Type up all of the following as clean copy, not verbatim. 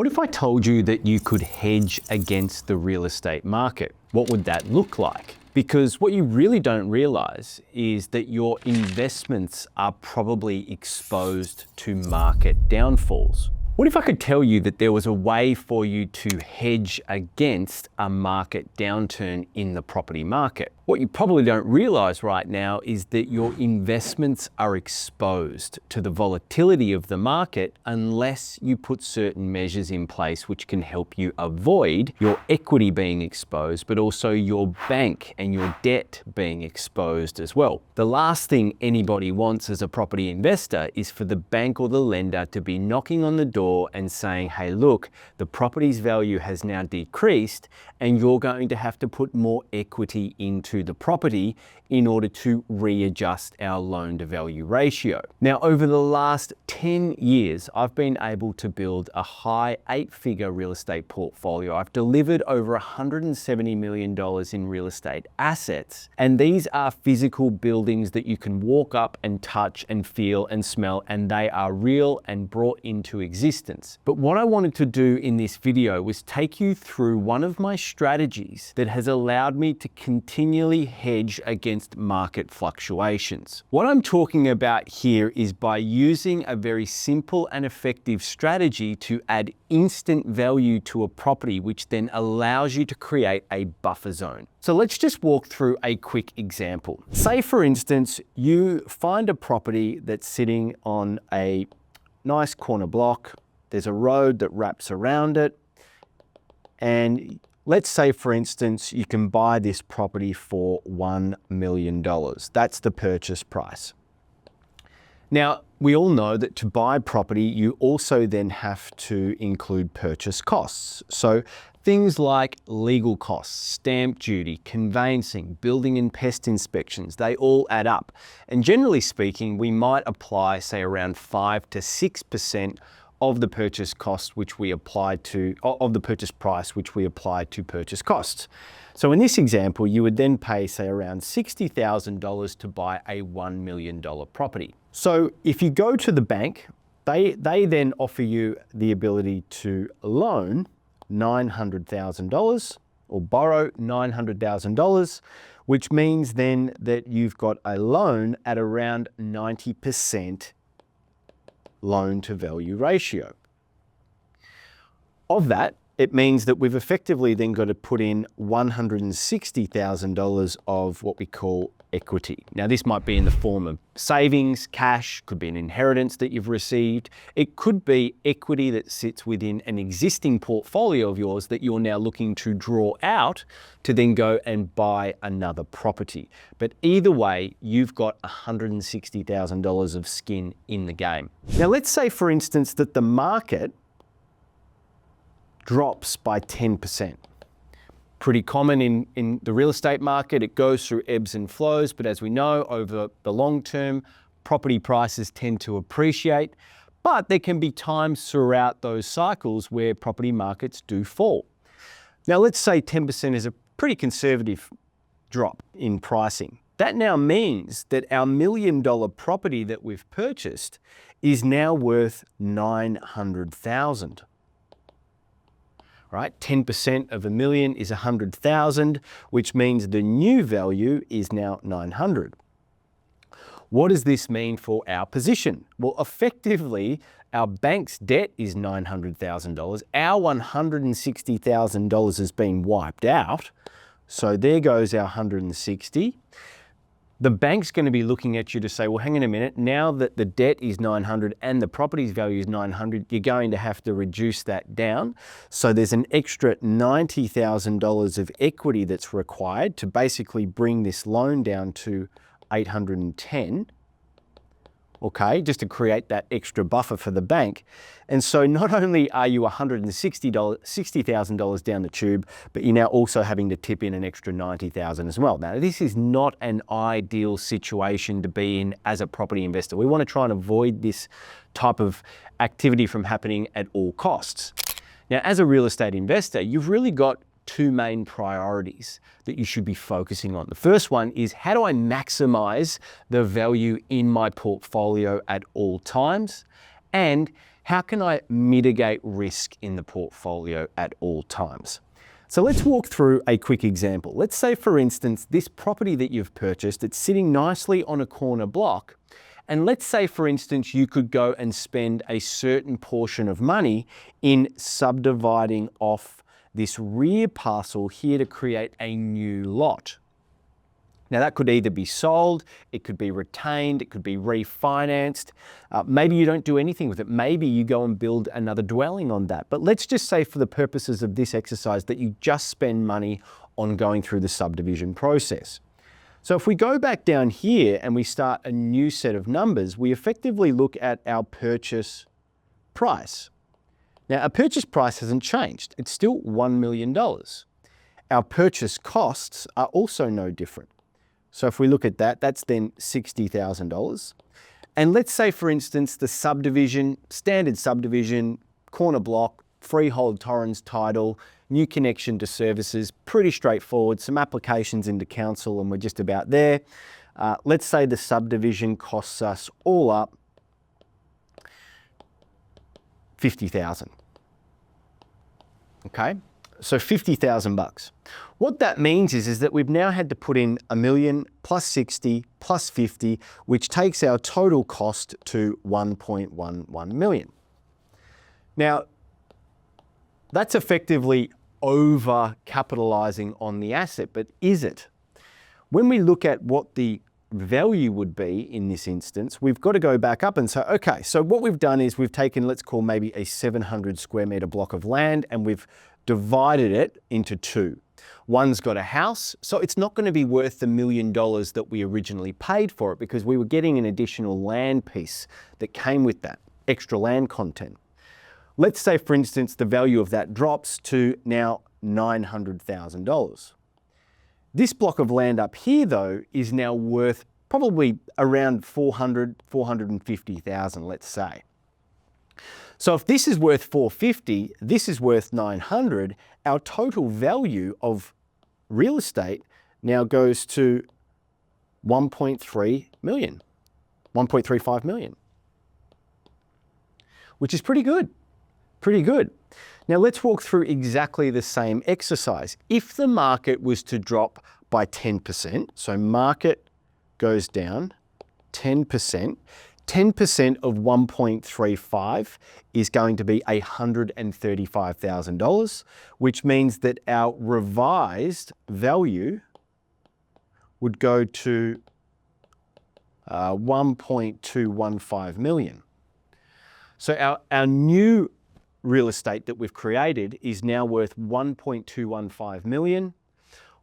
What if I told you that you could hedge against the real estate market? What would that look like? Because what you really don't realize is that your investments are probably exposed to market downfalls. What if I could tell you that there was a way for you to hedge against a market downturn in the property market? What you probably don't realize right now is that your investments are exposed to the volatility of the market unless you put certain measures in place which can help you avoid your equity being exposed, but also your bank and your debt being exposed as well. The last thing anybody wants as a property investor is for the bank or the lender to be knocking on the door and saying, hey, look, the property's value has now decreased and you're going to have to put more equity into the property in order to readjust our loan to value ratio. Now, over the last 10 years, I've been able to build a high 8-figure real estate portfolio. I've delivered over $170 million in real estate assets. And these are physical buildings that you can walk up and touch and feel and smell, and they are real and brought into existence. But what I wanted to do in this video was take you through one of my strategies that has allowed me to continually hedge against market fluctuations. What I'm talking about here is by using a very simple and effective strategy to add instant value to a property, which then allows you to create a buffer zone. So let's just walk through a quick example. Say, for instance, you find a property that's sitting on a nice corner block. There's a road that wraps around it. And let's say, for instance, you can buy this property for $1 million. That's the purchase price. Now, we all know that to buy property, you also then have to include purchase costs. So things like legal costs, stamp duty, conveyancing, building and pest inspections, they all add up. And generally speaking, we might apply, say, around 5 to 6% of the purchase cost which we applied to, of the purchase price which we applied to purchase costs. So in this example, you would then pay, say, around $60,000 to buy a $1 million property. So if you go to the bank, they then offer you the ability to loan $900,000 or borrow $900,000, which means then that you've got a loan at around 90% loan to value ratio. Of that, it means that we've effectively then got to put in $160,000 of what we call equity. Now, this might be in the form of savings, cash, could be an inheritance that you've received. It could be equity that sits within an existing portfolio of yours that you're now looking to draw out to then go and buy another property. But either way, you've got $160,000 of skin in the game. Now, let's say, for instance, that the market drops by 10%. Pretty common in the real estate market. It goes through ebbs and flows, but as we know, over the long term, property prices tend to appreciate, but there can be times throughout those cycles where property markets do fall. Now, let's say 10% is a pretty conservative drop in pricing. That now means that our $1 million property that we've purchased is now worth $900,000. Right? 10% of $1 million is $100,000, which means the new value is now $900,000. What does this mean for our position? Well, effectively, our bank's debt is $900,000. Our $160,000 has been wiped out. So there goes our $160,000. The bank's going to be looking at you to say, well, hang on a minute, now that the debt is $900,000 and the property's value is $900,000, you're going to have to reduce that down. So there's an extra $90,000 of equity that's required to basically bring this loan down to $810,000. Okay, just to create that extra buffer for the bank. And so not only are you $60,000 down the tube, but you're now also having to tip in an extra $90,000 as well. Now, this is not an ideal situation to be in as a property investor. We want to try and avoid this type of activity from happening at all costs. Now, as a real estate investor, you've really got two main priorities that you should be focusing on. The first one is, how do I maximize the value in my portfolio at all times? And How can I mitigate risk in the portfolio at all times? So let's walk through a quick example. Let's say, for instance, this property that you've purchased, it's sitting nicely on a corner block. And let's say, for instance, you could go and spend a certain portion of money in subdividing off this rear parcel here to create a new lot. Now that could either be sold, it could be retained, it could be refinanced. Maybe you don't do anything with it. Maybe you go and build another dwelling on that. But let's just say, for the purposes of this exercise, that you just spend money on going through the subdivision process. So if we go back down here and we start a new set of numbers, we effectively look at our purchase price. Now, our purchase price hasn't changed. It's still $1 million. Our purchase costs are also no different. So if we look at that, that's then $60,000. And let's say, for instance, the subdivision, standard subdivision, corner block, freehold Torrens title, new connection to services, pretty straightforward, some applications into council, and we're just about there. Let's say the subdivision costs us all up $50,000. Okay, so $50,000. What that means is that we've now had to put in $1 million plus 60 plus 50, which takes our total cost to 1.11 million. Now, that's effectively over capitalizing on the asset, but is it? When we look at what the value would be in this instance, we've got to go back up and say, okay, so what we've done is we've taken, let's call maybe a 700 square meter block of land, and we've divided it into two. One's got a house, so it's not going to be worth the $1 million that we originally paid for it, because we were getting an additional land piece that came with that, extra land content. Let's say, for instance, the value of that drops to now $900,000. This block of land up here, though, is now worth probably around 450,000, let's say. So if this is worth 450, this is worth 900, our total value of real estate now goes to 1.3 million, 1.35 million, which is pretty good, pretty good. Now let's walk through exactly the same exercise. If the market was to drop by 10%, so market goes down 10%, 10% of 1.35 is going to be $135,000, which means that our revised value would go to 1.215 million. So our new real estate that we've created is now worth 1.215 million.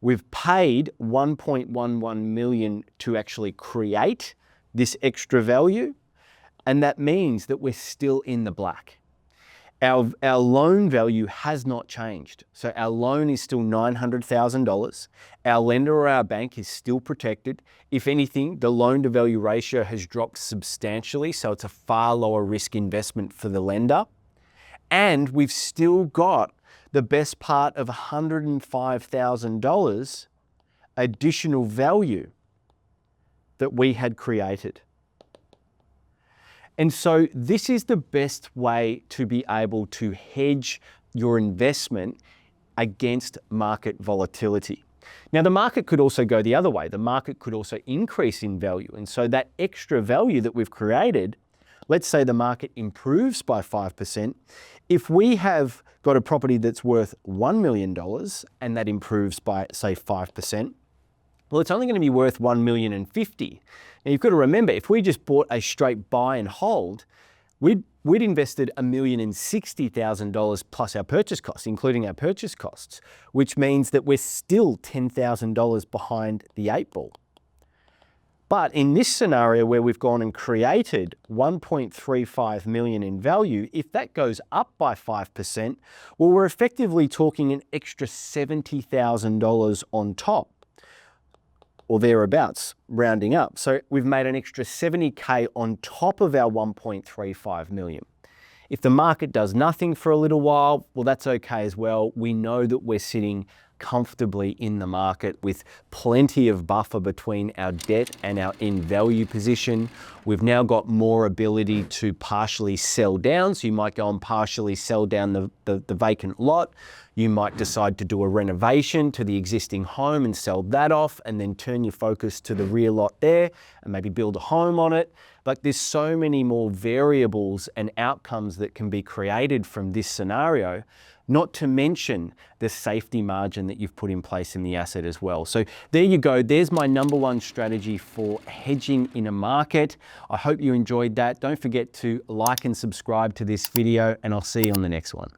We've paid 1.11 million to actually create this extra value, and that means that we're still in the black. Our loan value has not changed. So our loan is still $900,000. Our lender or our bank is still protected. If anything, the loan to value ratio has dropped substantially, so it's a far lower risk investment for the lender. And we've still got the best part of $105,000 additional value that we had created. And so this is the best way to be able to hedge your investment against market volatility. Now, the market could also go the other way. The market could also increase in value. And so that extra value that we've created, let's say the market improves by 5%. If we have got a property that's worth $1 million and that improves by, say, 5%, well, it's only going to be worth $1,050,000. Now, you've got to remember, if we just bought a straight buy and hold, we'd invested $1,060,000 plus our purchase costs, including our purchase costs, which means that we're still $10,000 behind the 8 ball. But in this scenario where we've gone and created 1.35 million in value, if that goes up by 5%, well, we're effectively talking an extra $70,000 on top, or thereabouts, rounding up. So we've made an extra 70K on top of our 1.35 million. If the market does nothing for a little while, well, that's okay as well. We know that we're sitting comfortably in the market with plenty of buffer between our debt and our in value position. We've now got more ability to partially sell down. So you might go and partially sell down the vacant lot. You might decide to do a renovation to the existing home and sell that off, and then turn your focus to the rear lot there and maybe build a home on it. Like, there's so many more variables and outcomes that can be created from this scenario, not to mention the safety margin that you've put in place in the asset as well. So there you go. There's my number one strategy for hedging in a market. I hope you enjoyed that. Don't forget to like and subscribe to this video, and I'll see you on the next one.